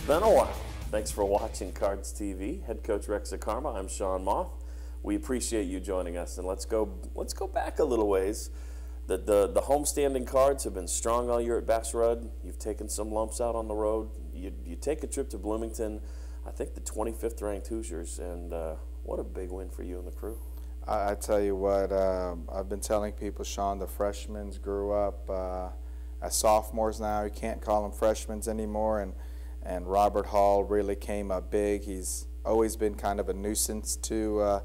Been a while. Thanks for watching Cards TV. Head coach Rex Akarma. I'm Sean Moth. We appreciate you joining us, and let's go back a little ways. The homestanding Cards have been strong all year at Bass Rudd. You've taken some lumps out on the road. You take a trip to Bloomington. I think the 25th ranked Hoosiers, and what a big win for you and the crew. I tell you what, I've been telling people, Sean, the freshmen grew up as sophomores now. You can't call them freshmen anymore, and Robert Hall really came up big. He's always been kind of a nuisance to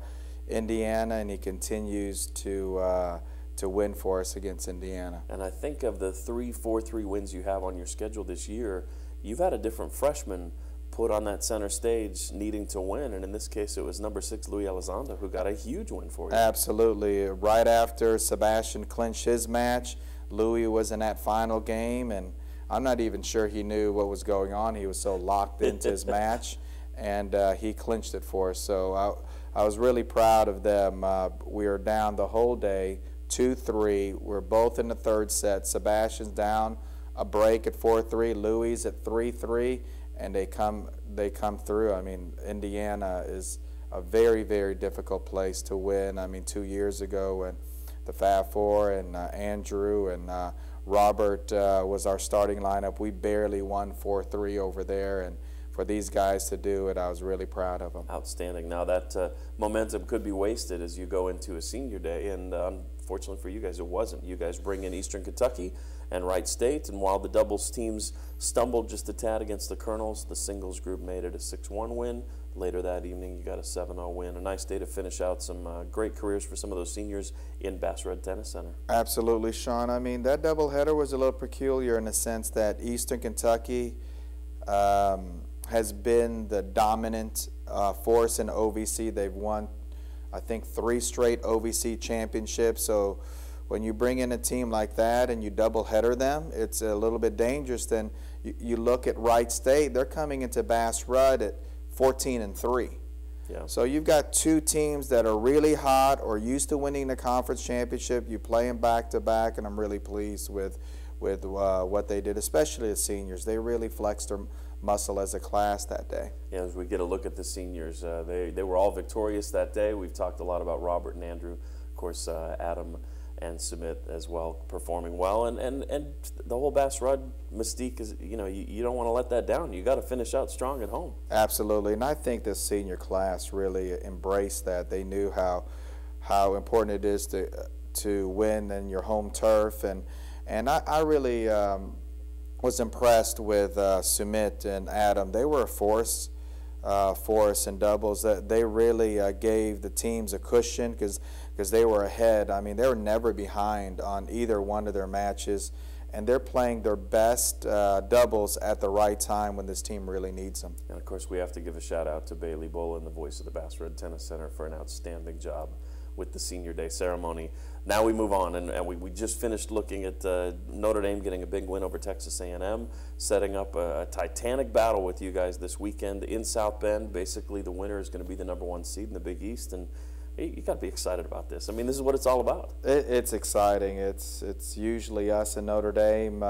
Indiana, and he continues to win for us against Indiana. And I think of the 3-4-3 wins you have on your schedule this year, you've had a different freshman put on that center stage needing to win, and in this case it was number 6 Louis Elizondo who got a huge win for you. Absolutely. Right after Sebastian clinched his match, Louis was in that final game, and I'm not even sure he knew what was going on. He was so locked into his match, and he clinched it for us. So I was really proud of them. We were down the whole day, 2-3. We're both in the third set. Sebastian's down a break at 4-3. Louis at 3-3. And they come through. I mean, Indiana is a very, very difficult place to win. I mean, 2 years ago when the Fab Four and Andrew and Robert was our starting lineup, we barely won 4-3 over there. And for these guys to do it, I was really proud of them. Outstanding. Now that momentum could be wasted as you go into a senior day, and unfortunately for you guys, it wasn't. You guys bring in Eastern Kentucky and Wright State, and while the doubles teams stumbled just a tad against the Colonels, the singles group made it a 6-1 win. Later that evening, you got a 7-0 win. A nice day to finish out some great careers for some of those seniors in Bass Rudd Tennis Center. Absolutely, Sean. I mean, that doubleheader was a little peculiar in the sense that Eastern Kentucky has been the dominant force in OVC. They've won, I think, 3 straight OVC championships. So when you bring in a team like that and you double-header them, it's a little bit dangerous. Then you look at Wright State, they're coming into Bass Rudd at 14-3. Yeah. So you've got 2 teams that are really hot or used to winning the conference championship. You play them back-to-back, and I'm really pleased with what they did, especially the seniors. They really flexed their muscle as a class that day. Yeah, as we get a look at the seniors, they were all victorious that day. We've talked a lot about Robert and Andrew, of course, Adam and Sumit as well, performing well, and the whole Bass Rudd mystique is, you know, you don't want to let that down. You got to finish out strong at home. Absolutely, and I think this senior class really embraced that. They knew how important it is to win in your home turf, and I really was impressed with Sumit and Adam. They were a force for us in doubles. That they really gave the teams a cushion because they were ahead. I mean, they were never behind on either one of their matches, and they're playing their best doubles at the right time when this team really needs them. And of course, we have to give a shout out to Bailey Bolin, the voice of the Bass Rudd Tennis Center, for an outstanding job with the senior day ceremony. Now we move on, and we just finished looking at Notre Dame getting a big win over Texas A&M, setting up a titanic battle with you guys this weekend in South Bend. Basically, the winner is going to be the number 1 seed in the Big East, and you got to be excited about this. I mean, this is what it's all about. It's exciting. It's usually us in Notre Dame,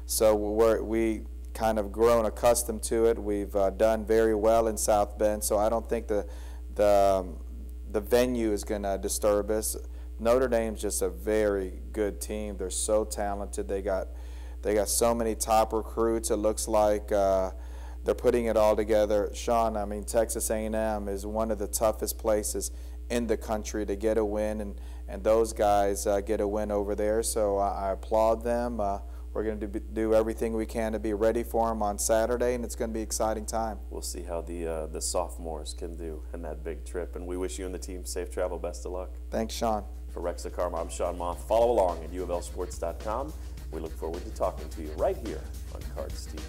so we kind of grown accustomed to it. We've done very well in South Bend, so I don't think the venue is going to disturb us. Notre Dame's just a very good team. They're so talented. They got so many top recruits. It looks like they're putting it all together. Sean, I mean, Texas A&M is one of the toughest places in the country to get a win, and those guys get a win over there. So I applaud them. We're going to do everything we can to be ready for them on Saturday, and it's going to be an exciting time. We'll see how the sophomores can do in that big trip, and we wish you and the team safe travel. Best of luck. Thanks, Sean. For Rex Akarma, I'm Sean Moth. Follow along at UofLSports.com. We look forward to talking to you right here on Cards TV.